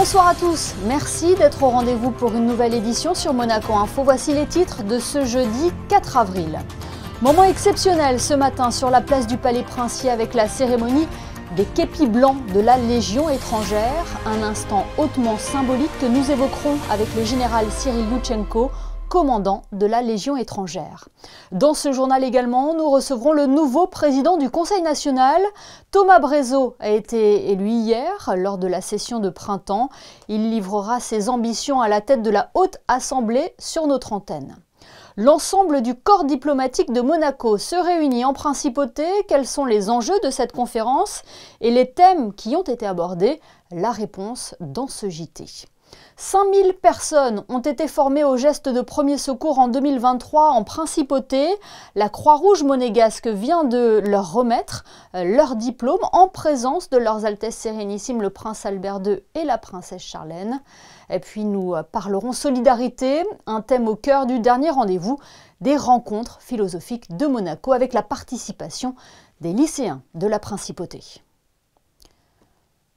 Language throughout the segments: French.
Bonsoir à tous, merci d'être au rendez-vous pour une nouvelle édition sur Monaco Info. Voici les titres de ce jeudi 4 avril. Moment exceptionnel ce matin sur la place du Palais Princier avec la cérémonie des képis blancs de la Légion étrangère. Un instant hautement symbolique que nous évoquerons avec le général Cyril Youtchenko, commandant de la Légion étrangère. Dans ce journal également, nous recevrons le nouveau président du Conseil national. Thomas Brézot a été élu hier lors de la session de printemps. Il livrera ses ambitions à la tête de la Haute Assemblée sur notre antenne. L'ensemble du corps diplomatique de Monaco se réunit en principauté. Quels sont les enjeux de cette conférence et les thèmes qui ont été abordés? La réponse dans ce JT. 5000 personnes ont été formées aux gestes de premier secours en 2023 en principauté. La Croix-Rouge monégasque vient de leur remettre leur diplôme en présence de leurs Altesses Sérénissimes le Prince Albert II et la Princesse Charlène. Et puis nous parlerons solidarité, un thème au cœur du dernier rendez-vous des rencontres philosophiques de Monaco avec la participation des lycéens de la principauté.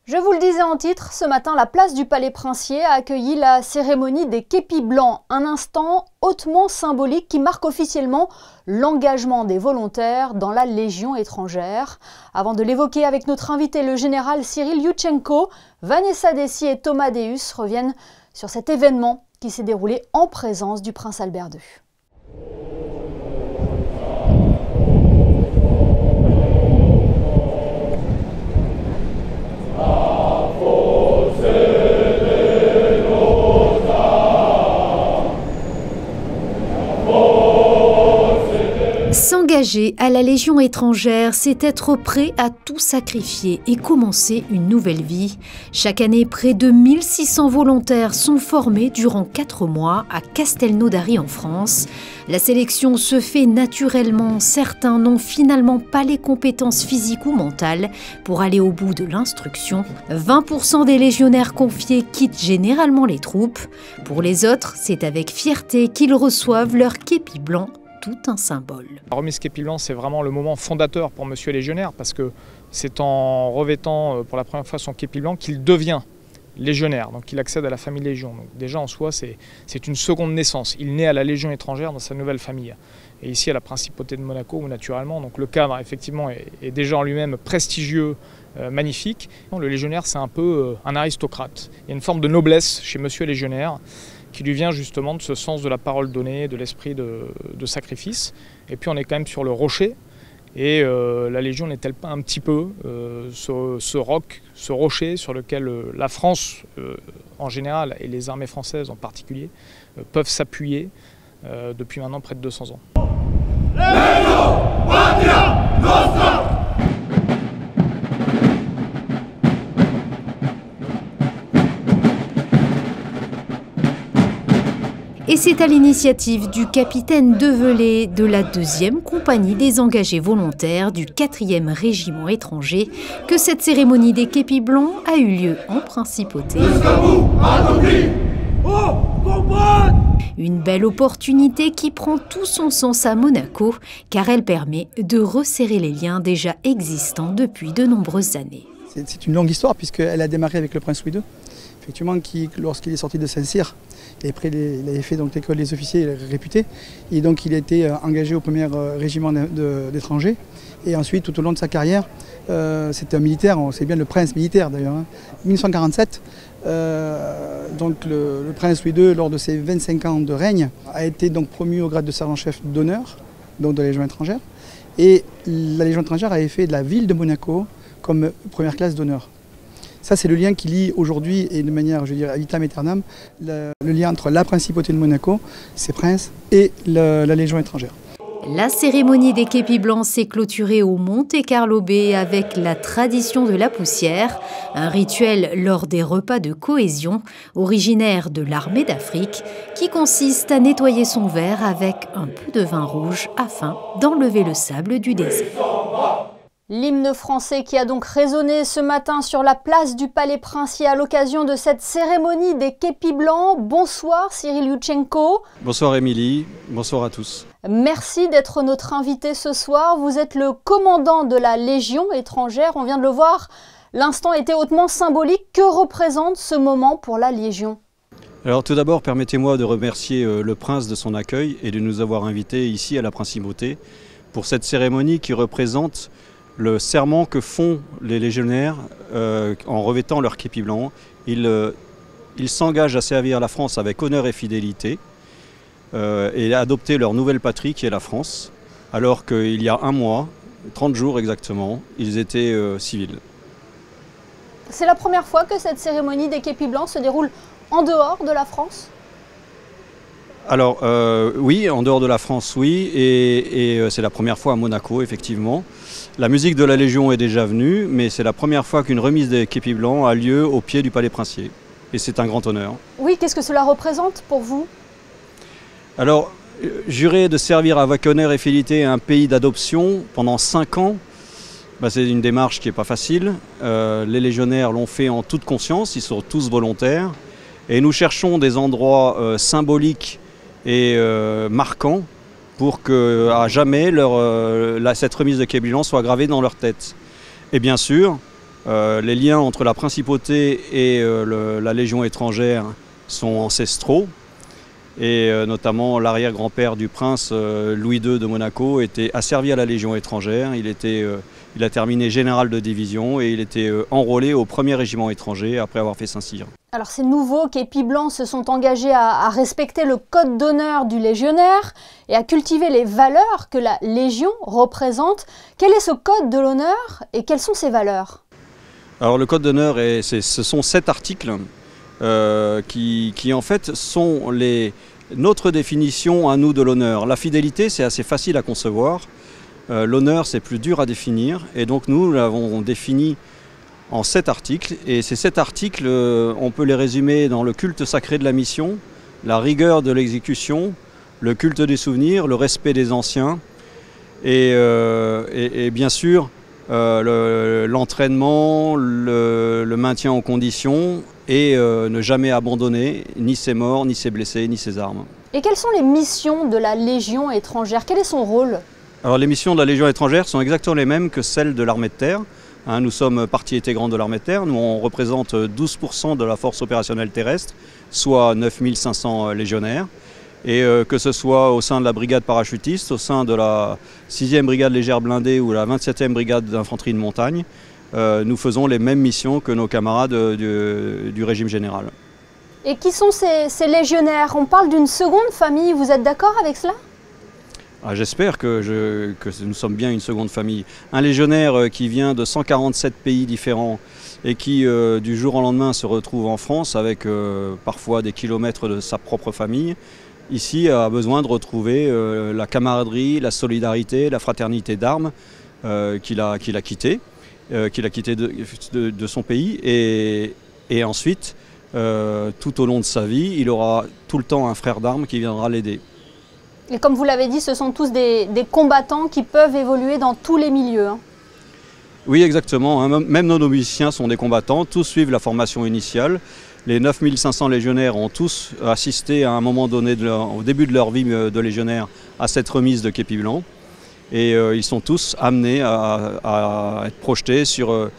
Je vous le disais en titre, ce matin, la place du Palais Princier a accueilli la cérémonie des képis blancs, un instant hautement symbolique qui marque officiellement l'engagement des volontaires dans la Légion étrangère. Avant de l'évoquer avec notre invité, le général Cyril Youtchenko, Vanessa Dessy et Thomas Deus reviennent sur cet événement qui s'est déroulé en présence du Prince Albert II. S'engager à la Légion étrangère, c'est être prêt à tout sacrifier et commencer une nouvelle vie. Chaque année, près de 1600 volontaires sont formés durant 4 mois à Castelnaudary en France. La sélection se fait naturellement. Certains n'ont finalement pas les compétences physiques ou mentales pour aller au bout de l'instruction. 20% des légionnaires confiés quittent généralement les troupes. Pour les autres, c'est avec fierté qu'ils reçoivent leur képi blanc, tout un symbole. La remise képi blanc, c'est vraiment le moment fondateur pour Monsieur Légionnaire parce que c'est en revêtant pour la première fois son képi blanc qu'il devient légionnaire, donc il accède à la famille Légion. Donc déjà en soi, c'est une seconde naissance. Il naît à la Légion étrangère dans sa nouvelle famille. Et ici à la principauté de Monaco, où naturellement, donc le cadre effectivement est déjà en lui-même prestigieux, magnifique. Le légionnaire, c'est un peu un aristocrate. Il y a une forme de noblesse chez Monsieur Légionnaire, qui lui vient justement de ce sens de la parole donnée, de l'esprit de sacrifice. Et puis on est quand même sur le rocher, et la Légion n'est-elle pas un petit peu ce roc, ce rocher sur lequel la France en général, et les armées françaises en particulier, peuvent s'appuyer depuis maintenant près de 200 ans. Et c'est à l'initiative du capitaine Develay de la 2e compagnie des engagés volontaires du 4e régiment étranger que cette cérémonie des képis blancs a eu lieu en principauté. Une belle opportunité qui prend tout son sens à Monaco car elle permet de resserrer les liens déjà existants depuis de nombreuses années. C'est une longue histoire puisqu'elle a démarré avec le prince Louis II, effectivement, qui, lorsqu'il est sorti de Saint-Cyr, et après il avait fait l'école des officiers, il est réputé, et donc il a été engagé au 1er régiment d'étrangers, et ensuite tout au long de sa carrière, c'était un militaire, c'est bien le prince militaire d'ailleurs. En 1947, donc le prince Louis II, lors de ses 25 ans de règne, a été donc promu au grade de sergent-chef d'honneur, donc de la Légion étrangère, et la Légion étrangère avait fait de la ville de Monaco comme première classe d'honneur. Ça, c'est le lien qui lie aujourd'hui, et de manière, je dirais, vitam aeternam, le lien entre la principauté de Monaco, ses princes, et la Légion étrangère. La cérémonie des képis blancs s'est clôturée au Monte Carlo Bay avec la tradition de la poussière, un rituel lors des repas de cohésion, originaire de l'armée d'Afrique, qui consiste à nettoyer son verre avec un peu de vin rouge afin d'enlever le sable du désert. L'hymne français qui a donc résonné ce matin sur la place du Palais Princier à l'occasion de cette cérémonie des képis blancs. Bonsoir Cyril Youtchenko. Bonsoir Émilie, bonsoir à tous. Merci d'être notre invité ce soir. Vous êtes le commandant de la Légion étrangère, on vient de le voir L'instant était hautement symbolique. Que représente ce moment pour la Légion ? Alors tout d'abord, permettez-moi de remercier le prince de son accueil et de nous avoir invités ici à la Principauté pour cette cérémonie qui représente le serment que font les légionnaires en revêtant leur képi blanc. Ils s'engagent à servir la France avec honneur et fidélité et à adopter leur nouvelle patrie qui est la France, alors qu'il y a un mois, 30 jours exactement, ils étaient civils. C'est la première fois que cette cérémonie des képis blancs se déroule en dehors de la France ? Alors oui, en dehors de la France, oui, et c'est la première fois à Monaco, effectivement. La musique de la Légion est déjà venue, mais c'est la première fois qu'une remise des képis blancs a lieu au pied du Palais Princier. Et c'est un grand honneur. Oui, qu'est-ce que cela représente pour vous ? Alors, jurer de servir avec honneur et fidélité un pays d'adoption pendant 5 ans, c'est une démarche qui n'est pas facile. Les légionnaires l'ont fait en toute conscience, ils sont tous volontaires. Et nous cherchons des endroits symboliques et marquants pour que à jamais cette remise de képis blancs soit gravée dans leur tête. Et bien sûr, les liens entre la Principauté et la Légion étrangère sont ancestraux. Et notamment l'arrière-grand-père du prince Louis II de Monaco était asservi à la Légion étrangère. Il a terminé général de division et il était enrôlé au 1er régiment étranger après avoir fait Saint-Cyr. Alors ces nouveaux képis blancs se sont engagés à respecter le code d'honneur du légionnaire et à cultiver les valeurs que la Légion représente. Quel est ce code de l'honneur et quelles sont ses valeurs ? Alors le code d'honneur, ce sont 7 articles qui en fait sont notre définition à nous de l'honneur. La fidélité, c'est assez facile à concevoir. L'honneur, c'est plus dur à définir. Et donc nous l'avons défini en 7 articles. Et ces 7 articles, on peut les résumer dans le culte sacré de la mission, la rigueur de l'exécution, le culte des souvenirs, le respect des anciens et bien sûr l'entraînement, le maintien en condition et ne jamais abandonner ni ses morts, ni ses blessés, ni ses armes. Et quelles sont les missions de la Légion étrangère ? Quel est son rôle ? Alors les missions de la Légion étrangère sont exactement les mêmes que celles de l'armée de terre. Nous sommes partie intégrante de l'armée de terre. Nous, on représente 12% de la force opérationnelle terrestre, soit 9500 légionnaires. Et que ce soit au sein de la brigade parachutiste, au sein de la 6e brigade légère blindée ou la 27e brigade d'infanterie de montagne, nous faisons les mêmes missions que nos camarades du régime général. Et qui sont ces légionnaires ? On parle d'une seconde famille, vous êtes d'accord avec cela ? J'espère que nous sommes bien une seconde famille. Un légionnaire qui vient de 147 pays différents et qui du jour au lendemain se retrouve en France avec parfois des kilomètres de sa propre famille, ici a besoin de retrouver la camaraderie, la solidarité, la fraternité d'armes qu'il a quitté de son pays. Et ensuite, tout au long de sa vie, il aura tout le temps un frère d'armes qui viendra l'aider. Et comme vous l'avez dit, ce sont tous des combattants qui peuvent évoluer dans tous les milieux. Oui, exactement. Même nos musiciens sont des combattants. Tous suivent la formation initiale. Les 9500 légionnaires ont tous assisté à un moment donné, au début de leur vie de légionnaire, à cette remise de képis blancs. Et ils sont tous amenés à être projetés sur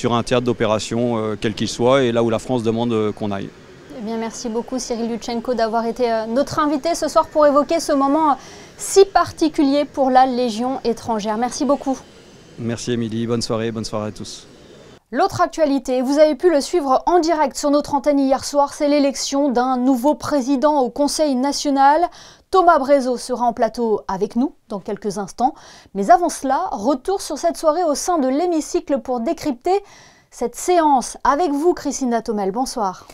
un théâtre d'opération, quel qu'il soit, et là où la France demande qu'on aille. Eh bien, merci beaucoup Cyril Lutchenko d'avoir été notre invité ce soir pour évoquer ce moment si particulier pour la Légion étrangère. Merci beaucoup. Merci Émilie, bonne soirée à tous. L'autre actualité, vous avez pu le suivre en direct sur notre antenne hier soir, c'est l'élection d'un nouveau président au Conseil national. Thomas Brézot sera en plateau avec nous dans quelques instants. Mais avant cela, retour sur cette soirée au sein de l'hémicycle pour décrypter cette séance. Avec vous Christine Datomel, bonsoir.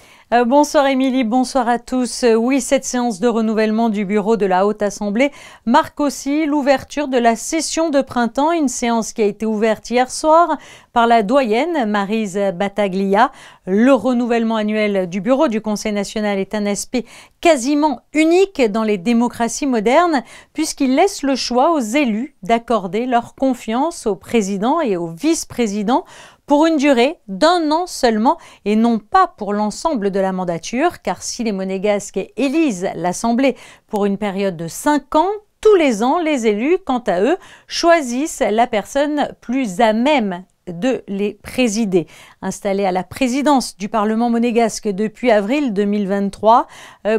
Bonsoir Émilie, bonsoir à tous. Oui, cette séance de renouvellement du bureau de la Haute Assemblée marque aussi l'ouverture de la session de printemps, une séance qui a été ouverte hier soir par la doyenne Maryse Battaglia. Le renouvellement annuel du bureau du Conseil national est un aspect quasiment unique dans les démocraties modernes puisqu'il laisse le choix aux élus d'accorder leur confiance au président et au vice-président pour une durée d'1 an seulement et non pas pour l'ensemble de la mandature, car si les Monégasques élisent l'Assemblée pour une période de 5 ans, tous les ans, les élus, quant à eux, choisissent la personne plus à même de les présider. Installée à la présidence du Parlement monégasque depuis avril 2023,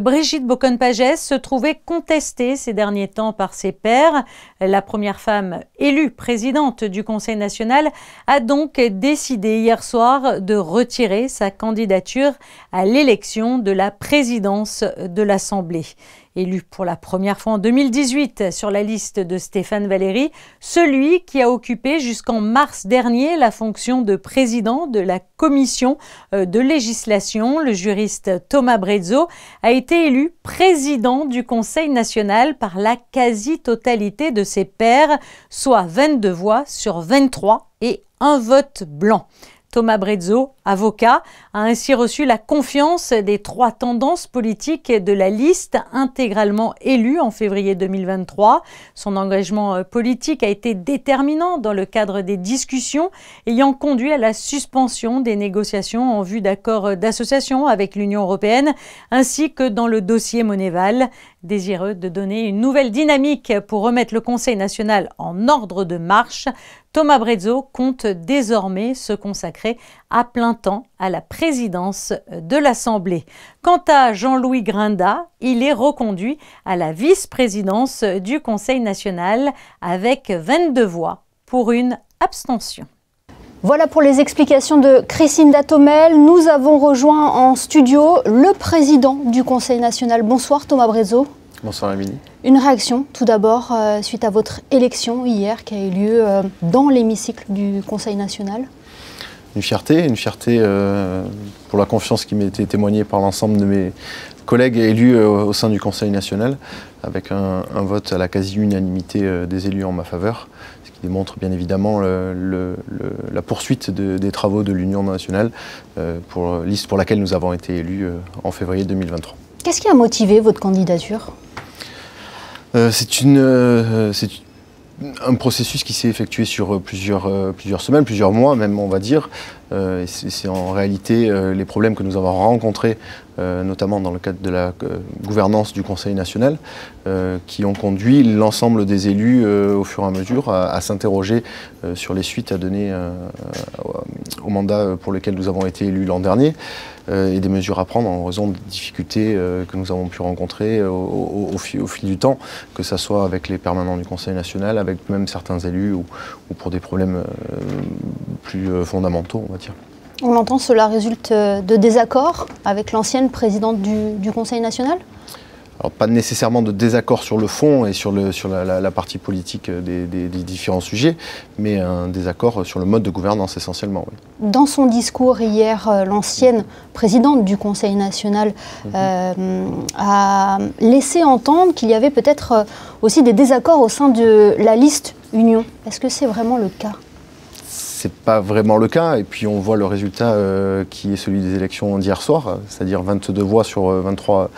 Brigitte Bocon-Pagès se trouvait contestée ces derniers temps par ses pairs. La première femme élue présidente du Conseil national a donc décidé hier soir de retirer sa candidature à l'élection de la présidence de l'Assemblée. Élu pour la première fois en 2018 sur la liste de Stéphane Valéry, celui qui a occupé jusqu'en mars dernier la fonction de président de la commission de législation, le juriste Thomas Brezzo, a été élu président du Conseil national par la quasi-totalité de ses pairs, soit 22 voix sur 23 et un vote blanc. Thomas Brezzo, avocat, a ainsi reçu la confiance des 3 tendances politiques de la liste intégralement élue en février 2023. Son engagement politique a été déterminant dans le cadre des discussions ayant conduit à la suspension des négociations en vue d'accords d'association avec l'Union européenne, ainsi que dans le dossier Moneyval. Désireux de donner une nouvelle dynamique pour remettre le Conseil national en ordre de marche, Thomas Brezzo compte désormais se consacrer à plein temps à la présidence de l'Assemblée. Quant à Jean-Louis Grinda, il est reconduit à la vice-présidence du Conseil national avec 22 voix pour une abstention. Voilà pour les explications de Christine Datomel. Nous avons rejoint en studio le président du Conseil national. Bonsoir Thomas Brezzo. Bonsoir Émilie. Une réaction tout d'abord suite à votre élection hier qui a eu lieu dans l'hémicycle du Conseil national. Une fierté pour la confiance qui m'a été témoignée par l'ensemble de mes collègues élus au sein du Conseil national, avec un vote à la quasi-unanimité des élus en ma faveur, ce qui démontre bien évidemment la poursuite des travaux de l'Union nationale, liste pour laquelle nous avons été élus en février 2023. Qu'est-ce qui a motivé votre candidature ? C'est un processus qui s'est effectué sur plusieurs semaines, plusieurs mois même, on va dire. C'est en réalité les problèmes que nous avons rencontrés, notamment dans le cadre de la gouvernance du Conseil national, qui ont conduit l'ensemble des élus au fur et à mesure à s'interroger sur les suites à donner au mandat pour lequel nous avons été élus l'an dernier, et des mesures à prendre en raison des difficultés que nous avons pu rencontrer au fil du temps, que ce soit avec les permanents du Conseil national, avec même certains élus ou pour des problèmes plus fondamentaux, on va dire. On entend cela résulte de désaccords avec l'ancienne présidente du Conseil national ? Alors, pas nécessairement de désaccord sur le fond et sur la partie politique des différents sujets, mais un désaccord sur le mode de gouvernance essentiellement. Oui. Dans son discours hier, l'ancienne présidente du Conseil national a laissé entendre qu'il y avait peut-être aussi des désaccords au sein de la liste Union. Est-ce que c'est vraiment le cas ? C'est pas vraiment le cas, et puis on voit le résultat qui est celui des élections d'hier soir, c'est-à-dire 22 voix sur 23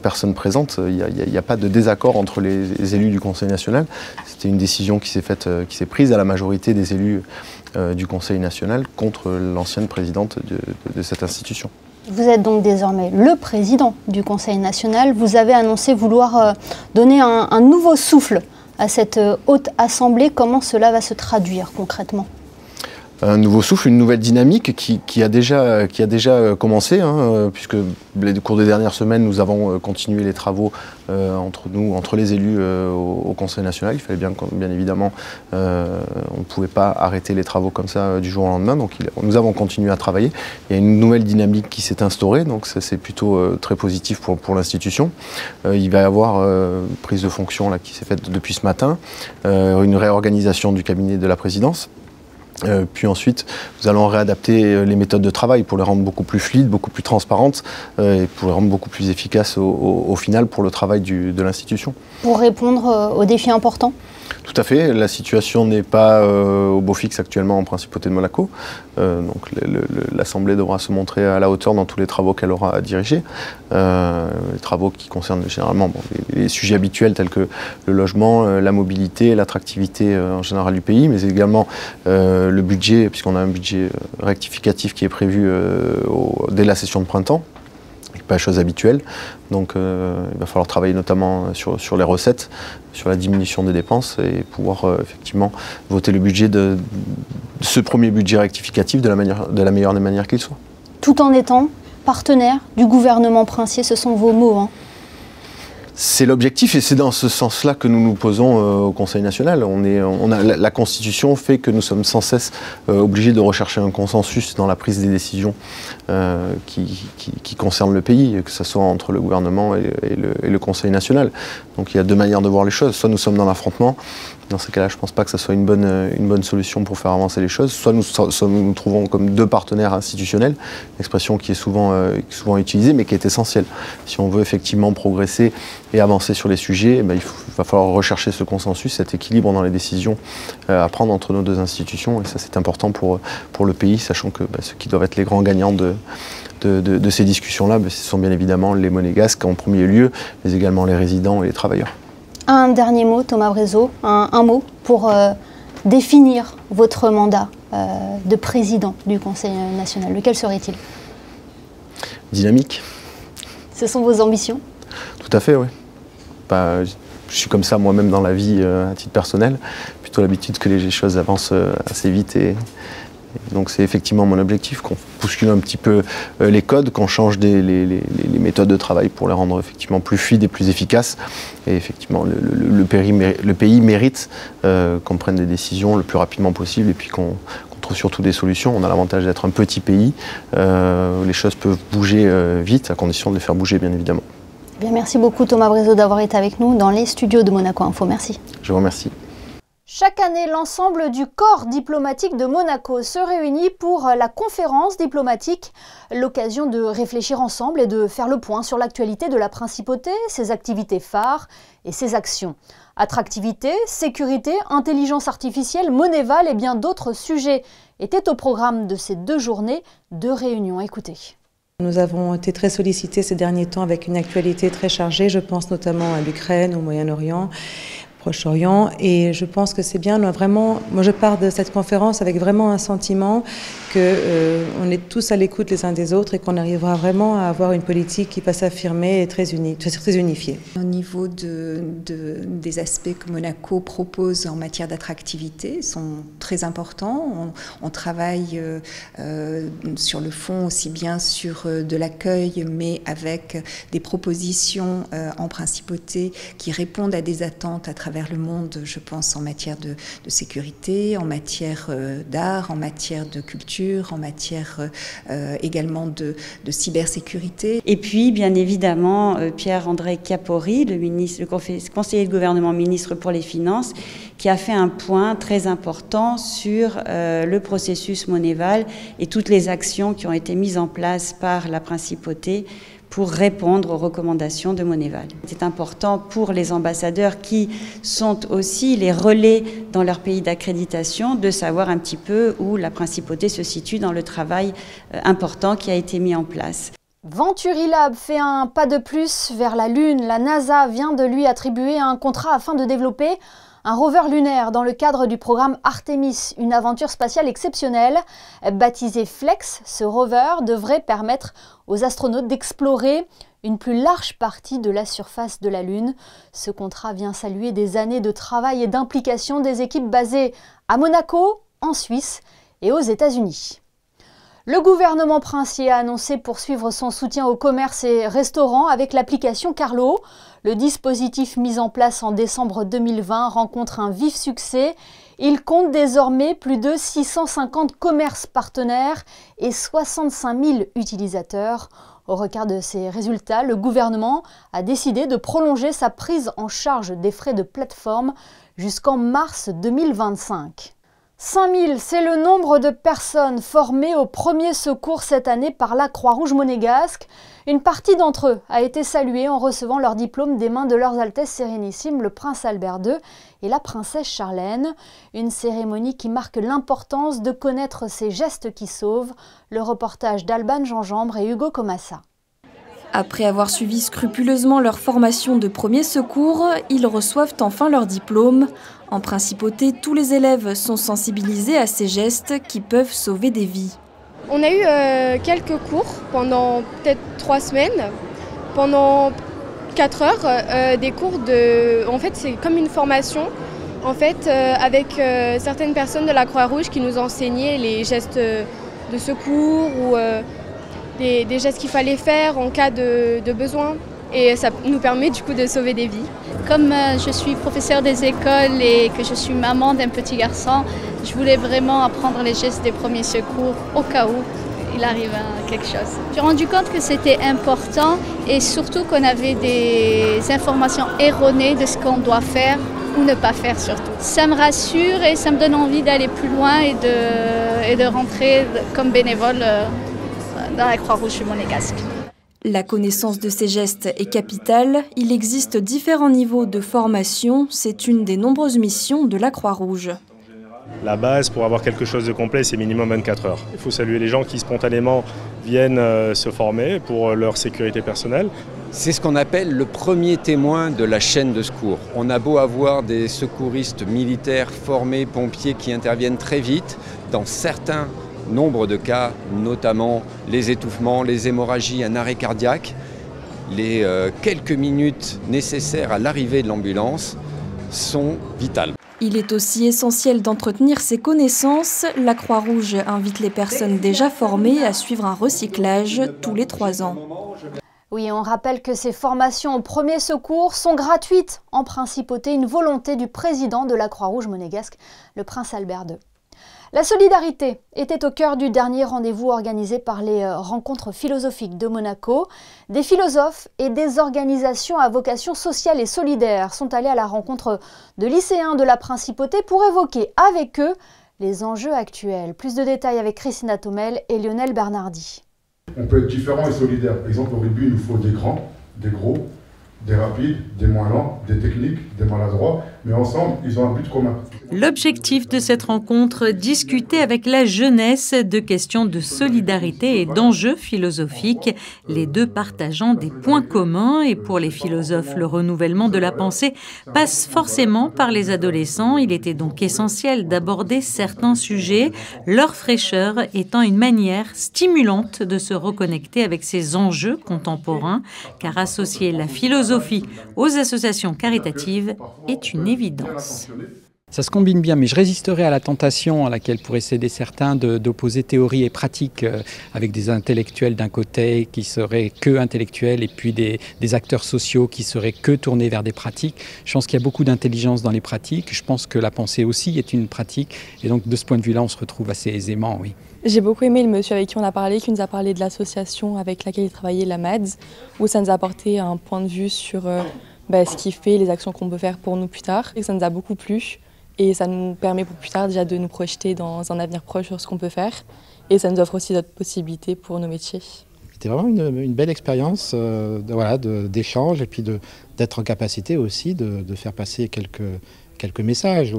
personnes présentes. Il n'y a pas de désaccord entre les élus du Conseil national. C'était une décision qui s'est prise à la majorité des élus du Conseil national contre l'ancienne présidente de cette institution. Vous êtes donc désormais le président du Conseil national. Vous avez annoncé vouloir donner un nouveau souffle à cette haute assemblée. Comment cela va se traduire concrètement ? Un nouveau souffle, une nouvelle dynamique qui a déjà commencé, puisque au cours des dernières semaines, nous avons continué les travaux entre les élus au Conseil national. Il fallait bien évidemment, on ne pouvait pas arrêter les travaux comme ça du jour au lendemain, donc nous avons continué à travailler. Il y a une nouvelle dynamique qui s'est instaurée, donc ça c'est plutôt très positif pour l'institution. Il va y avoir prise de fonction là, qui s'est faite depuis ce matin, une réorganisation du cabinet de la présidence. Puis ensuite, nous allons réadapter les méthodes de travail pour les rendre beaucoup plus fluides, beaucoup plus transparentes et pour les rendre beaucoup plus efficaces au final pour le travail de l'institution. Pour répondre aux défis importants ? Tout à fait. La situation n'est pas au beau fixe actuellement en Principauté de Monaco. Donc l'Assemblée devra se montrer à la hauteur dans tous les travaux qu'elle aura à diriger. Les travaux qui concernent généralement les sujets habituels tels que le logement, la mobilité, l'attractivité en général du pays, mais également le budget, puisqu'on a un budget rectificatif qui est prévu dès la session de printemps. pas la chose habituelle. Donc il va falloir travailler notamment sur les recettes, sur la diminution des dépenses et pouvoir effectivement voter le budget de ce premier budget rectificatif de la meilleure des manières qu'il soit. Tout en étant partenaire du gouvernement princier, ce sont vos mots, hein. C'est l'objectif et c'est dans ce sens-là que nous nous posons au Conseil national. La Constitution fait que nous sommes sans cesse obligés de rechercher un consensus dans la prise des décisions qui concernent le pays, que ce soit entre le gouvernement et le Conseil national. Donc il y a deux manières de voir les choses. Soit nous sommes dans l'affrontement. Dans ces cas-là, je ne pense pas que ce soit une bonne solution pour faire avancer les choses. Soit nous nous trouvons comme deux partenaires institutionnels, expression qui est souvent utilisée, mais qui est essentielle. Si on veut effectivement progresser et avancer sur les sujets, il va falloir rechercher ce consensus, cet équilibre dans les décisions à prendre entre nos deux institutions. Et ça, c'est important pour le pays, sachant que ceux qui doivent être les grands gagnants de ces discussions-là, ce sont bien évidemment les monégasques en premier lieu, mais également les résidents et les travailleurs. Un dernier mot, Thomas Brézot, un mot pour définir votre mandat de président du Conseil national. Lequel serait-il? Dynamique. Ce sont vos ambitions? Tout à fait, oui. Je suis comme ça moi-même dans la vie à titre personnel. Plutôt l'habitude que les choses avancent assez vite et donc c'est effectivement mon objectif, qu'on bouscule un petit peu les codes, qu'on change les méthodes de travail pour les rendre effectivement plus fluides et plus efficaces. Et effectivement, le pays mérite qu'on prenne des décisions le plus rapidement possible et puis qu'on trouve surtout des solutions. On a l'avantage d'être un petit pays, les choses peuvent bouger vite, à condition de les faire bouger bien évidemment. Bien, merci beaucoup Thomas Brézot d'avoir été avec nous dans les studios de Monaco Info. Merci. Je vous remercie. Chaque année, l'ensemble du corps diplomatique de Monaco se réunit pour la conférence diplomatique, l'occasion de réfléchir ensemble et de faire le point sur l'actualité de la principauté, ses activités phares et ses actions. Attractivité, sécurité, intelligence artificielle, Monéval et bien d'autres sujets étaient au programme de ces 2 journées de réunion. Écoutez. Nous avons été très sollicités ces derniers temps avec une actualité très chargée, je pense notamment à l'Ukraine, au Moyen-Orient, Proche-Orient, et je pense que c'est bien, moi je pars de cette conférence avec vraiment un sentiment qu'on est tous à l'écoute les uns des autres et qu'on arrivera vraiment à avoir une politique qui va s'affirmer et très unifiée. Au niveau des aspects que Monaco propose en matière d'attractivité sont très importants. On travaille sur le fond aussi bien sur de l'accueil, mais avec des propositions en principauté qui répondent à des attentes à travers le monde, je pense en matière de sécurité, en matière d'art, en matière de culture, en matière également de cybersécurité. Et puis, bien évidemment, Pierre-André Capori, le conseiller de gouvernement ministre pour les Finances, qui a fait un point très important sur le processus Monéval et toutes les actions qui ont été mises en place par la principauté pour répondre aux recommandations de Monéval. C'est important pour les ambassadeurs qui sont aussi les relais dans leur pays d'accréditation de savoir un petit peu où la principauté se situe dans le travail important qui a été mis en place. Venturilab fait un pas de plus vers la Lune. La NASA vient de lui attribuer un contrat afin de développer un rover lunaire dans le cadre du programme Artemis, une aventure spatiale exceptionnelle. Baptisé Flex, ce rover devrait permettre aux astronautes d'explorer une plus large partie de la surface de la Lune. Ce contrat vient saluer des années de travail et d'implication des équipes basées à Monaco, en Suisse et aux États-Unis. Le gouvernement princier a annoncé poursuivre son soutien aux commerces et restaurants avec l'application Carlo. Le dispositif mis en place en décembre 2020 rencontre un vif succès. Il compte désormais plus de 650 commerces partenaires et 65 000 utilisateurs. Au regard de ces résultats, le gouvernement a décidé de prolonger sa prise en charge des frais de plateforme jusqu'en mars 2025. 5000, c'est le nombre de personnes formées au premier secours cette année par la Croix-Rouge monégasque. Une partie d'entre eux a été saluée en recevant leur diplôme des mains de leurs Altesses Sérénissimes, le prince Albert II et la princesse Charlène. Une cérémonie qui marque l'importance de connaître ces gestes qui sauvent. Le reportage d'Alban Jean-Jambre et Hugo Comassa. Après avoir suivi scrupuleusement leur formation de premier secours, ils reçoivent enfin leur diplôme. En principauté, tous les élèves sont sensibilisés à ces gestes qui peuvent sauver des vies. On a eu quelques cours pendant peut-être 3 semaines, pendant 4 heures, des cours de... En fait, c'est comme une formation, en fait, avec certaines personnes de la Croix-Rouge qui nous enseignaient les gestes de secours ou des gestes qu'il fallait faire en cas de besoin. Et ça nous permet du coup de sauver des vies. Comme je suis professeure des écoles et que je suis maman d'un petit garçon, je voulais vraiment apprendre les gestes des premiers secours au cas où il arrive quelque chose. Je me suis rendu compte que c'était important et surtout qu'on avait des informations erronées de ce qu'on doit faire ou ne pas faire surtout. Ça me rassure et ça me donne envie d'aller plus loin et de rentrer comme bénévole dans la Croix-Rouge monégasque. La connaissance de ces gestes est capitale. Il existe différents niveaux de formation. C'est une des nombreuses missions de la Croix-Rouge. La base pour avoir quelque chose de complet, c'est minimum 24 heures. Il faut saluer les gens qui spontanément viennent se former pour leur sécurité personnelle. C'est ce qu'on appelle le premier témoin de la chaîne de secours. On a beau avoir des secouristes militaires formés, pompiers qui interviennent très vite, dans certains nombre de cas, notamment les étouffements, les hémorragies, un arrêt cardiaque, les quelques minutes nécessaires à l'arrivée de l'ambulance sont vitales. Il est aussi essentiel d'entretenir ses connaissances. La Croix-Rouge invite les personnes déjà formées à suivre un recyclage tous les 3 ans. Oui, on rappelle que ces formations au premier secours sont gratuites. En principauté, une volonté du président de la Croix-Rouge monégasque, le prince Albert II. La solidarité était au cœur du dernier rendez-vous organisé par les rencontres philosophiques de Monaco. Des philosophes et des organisations à vocation sociale et solidaire sont allés à la rencontre de lycéens de la principauté pour évoquer avec eux les enjeux actuels. Plus de détails avec Christina Thomel et Lionel Bernardi. On peut être différent et solidaire. Par exemple, au rugby, il nous faut des grands, des gros, des rapides, des moins lents, des techniques, des maladroits, mais ensemble, ils ont un but commun. L'objectif de cette rencontre, discuter avec la jeunesse de questions de solidarité et d'enjeux philosophiques, les deux partageant des points communs. Et pour les philosophes, le renouvellement de la pensée passe forcément par les adolescents. Il était donc essentiel d'aborder certains sujets, leur fraîcheur étant une manière stimulante de se reconnecter avec ces enjeux contemporains, car associer la philosophie aux associations caritatives est une évidence. Ça se combine bien, mais je résisterai à la tentation à laquelle pourraient céder certains d'opposer théorie et pratique avec des intellectuels d'un côté qui seraient que intellectuels et puis des acteurs sociaux qui seraient que tournés vers des pratiques. Je pense qu'il y a beaucoup d'intelligence dans les pratiques. Je pense que la pensée aussi est une pratique. Et donc de ce point de vue-là, on se retrouve assez aisément, oui. J'ai beaucoup aimé le monsieur avec qui on a parlé, qui nous a parlé de l'association avec laquelle il travaillait, la MADS, où ça nous a apporté un point de vue sur ce qu'il fait, les actions qu'on peut faire pour nous plus tard. Et ça nous a beaucoup plu. Et ça nous permet pour plus tard déjà de nous projeter dans un avenir proche sur ce qu'on peut faire. Et ça nous offre aussi d'autres possibilités pour nos métiers. C'était vraiment une belle expérience d'échange et puis d'être en capacité aussi de faire passer quelques messages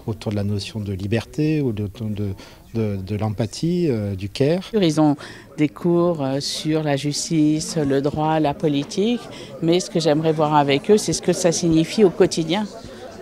autour de la notion de liberté ou de l'empathie, du care. Ils ont des cours sur la justice, le droit, la politique, mais ce que j'aimerais voir avec eux, c'est ce que ça signifie au quotidien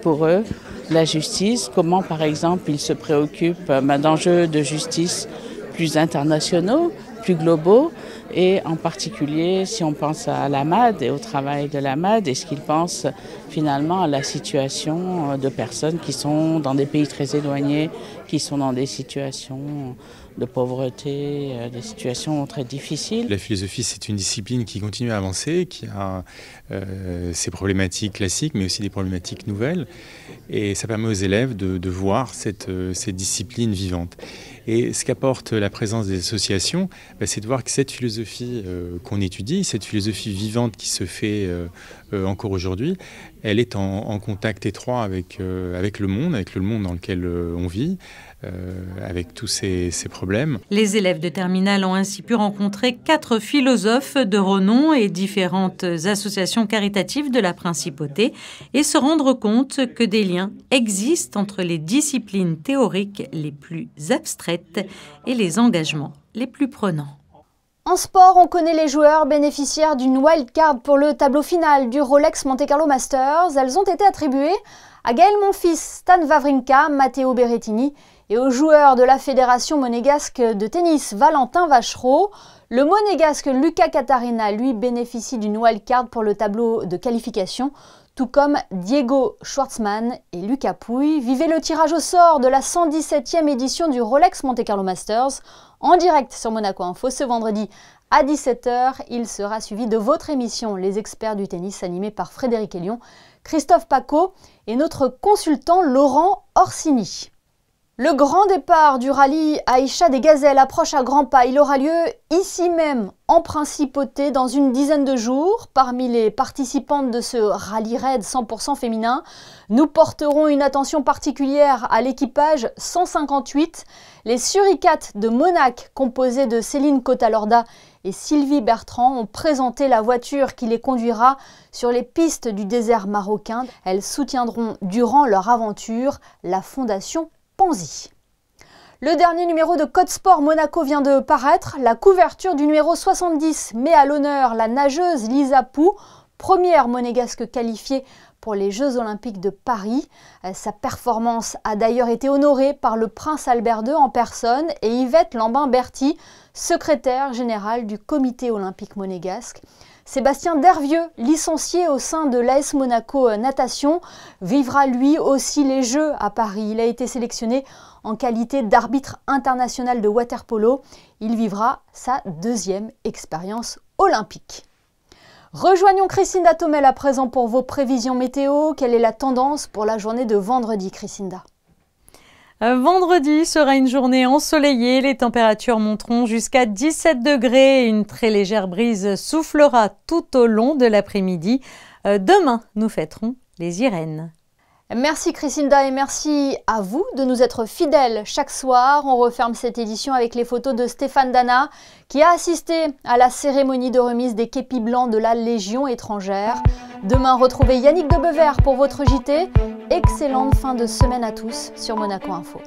pour eux. La justice, comment par exemple ils se préoccupent d'enjeux de justice plus internationaux, plus globaux, et en particulier si on pense à la MAD et au travail de la MAD, est-ce qu'ils pensent finalement à la situation de personnes qui sont dans des pays très éloignés, qui sont dans des situations de pauvreté, des situations très difficiles. La philosophie, c'est une discipline qui continue à avancer, qui a ses problématiques classiques, mais aussi des problématiques nouvelles. Et ça permet aux élèves de voir cette discipline vivante. Et ce qu'apporte la présence des associations, c'est de voir que cette philosophie qu'on étudie, cette philosophie vivante qui se fait encore aujourd'hui, elle est en contact étroit avec le monde dans lequel on vit, avec tous ces problèmes. Les élèves de terminale ont ainsi pu rencontrer 4 philosophes de renom et différentes associations caritatives de la principauté et se rendre compte que des liens existent entre les disciplines théoriques les plus abstraites et les engagements les plus prenants. En sport, on connaît les joueurs bénéficiaires d'une wildcard pour le tableau final du Rolex Monte Carlo Masters. Elles ont été attribuées À Gaël Monfils, Stan Wawrinka, Matteo Berrettini et au joueur de la Fédération monégasque de tennis Valentin Vachereau. Le monégasque Lucas Catarina, lui, bénéficie d'une wildcard pour le tableau de qualification, tout comme Diego Schwartzmann et Lucas Pouille. Vivez le tirage au sort de la 117e édition du Rolex Monte Carlo Masters en direct sur Monaco Info ce vendredi à 17 h. Il sera suivi de votre émission Les Experts du tennis animée par Frédéric Elion, Christophe Paco et notre consultant Laurent Orsini. Le grand départ du rallye Aïcha des Gazelles approche à grands pas. Il aura lieu ici même, en Principauté, dans une dizaine de jours. Parmi les participantes de ce rallye raid 100% féminin, nous porterons une attention particulière à l'équipage 158. Les Suricates de Monac, composés de Céline Cotalorda et Sylvie Bertrand, ont présenté la voiture qui les conduira sur les pistes du désert marocain. Elles soutiendront durant leur aventure la fondation Panzi. Le dernier numéro de Code Sport Monaco vient de paraître. La couverture du numéro 70 met à l'honneur la nageuse Lisa Pou, première monégasque qualifiée pour les Jeux Olympiques de Paris. Sa performance a d'ailleurs été honorée par le prince Albert II en personne et Yvette Lambin-Berty, secrétaire générale du comité olympique monégasque. Sébastien Dervieux, licencié au sein de l'AS Monaco Natation, vivra lui aussi les Jeux à Paris. Il a été sélectionné en qualité d'arbitre international de water-polo. Il vivra sa deuxième expérience olympique. Rejoignons Christinda Thomel à présent pour vos prévisions météo. Quelle est la tendance pour la journée de vendredi, Christinda ? Vendredi sera une journée ensoleillée, les températures monteront jusqu'à 17 degrés et une très légère brise soufflera tout au long de l'après-midi. Demain, nous fêterons les Irènes. Merci Christinda et merci à vous de nous être fidèles chaque soir. On referme cette édition avec les photos de Stéphane Dana qui a assisté à la cérémonie de remise des képis blancs de la Légion étrangère. Demain, retrouvez Yannick Debever pour votre JT. Excellente fin de semaine à tous sur Monaco Info.